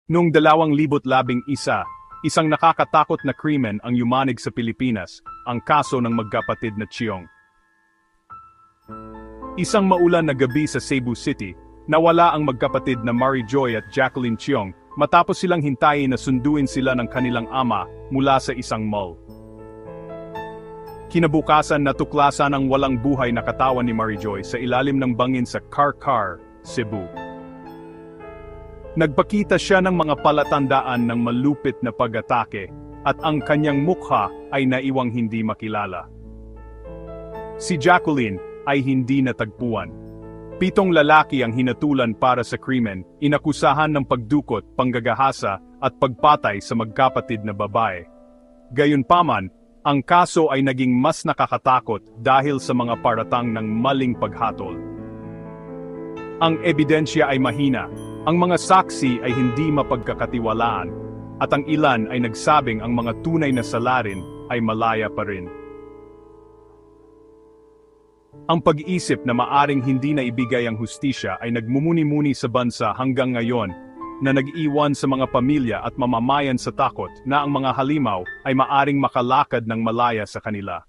Noong 2011, isang nakakatakot na krimen ang yumanig sa Pilipinas, ang kaso ng magkapatid na Chiong. Isang maulan na gabi sa Cebu City, nawala ang magkapatid na Mary Joy at Jacqueline Chiong matapos silang hintayin na sunduin sila ng kanilang ama mula sa isang mall. Kinabukasan natuklasan ang walang buhay na katawan ni Mary Joy sa ilalim ng bangin sa Carcar, Cebu. Nagpakita siya ng mga palatandaan ng malupit na pag-atake at ang kanyang mukha ay naiwang hindi makilala. Si Jacqueline ay hindi natagpuan. 7 lalaki ang hinatulan para sa krimen, inakusahan ng pagdukot, panggagahasa at pagpatay sa magkapatid na babae. Gayunpaman, ang kaso ay naging mas nakakatakot dahil sa mga paratang ng maling paghatol. Ang ebidensya ay mahina, ang mga saksi ay hindi mapagkakatiwalaan, at ang ilan ay nagsabing ang mga tunay na salarin ay malaya pa rin. Ang pag-iisip na maaring hindi na ibigay ang hustisya ay nagmumuni-muni sa bansa hanggang ngayon, na nag-iwan sa mga pamilya at mamamayan sa takot na ang mga halimaw ay maaring makalakad ng malaya sa kanila.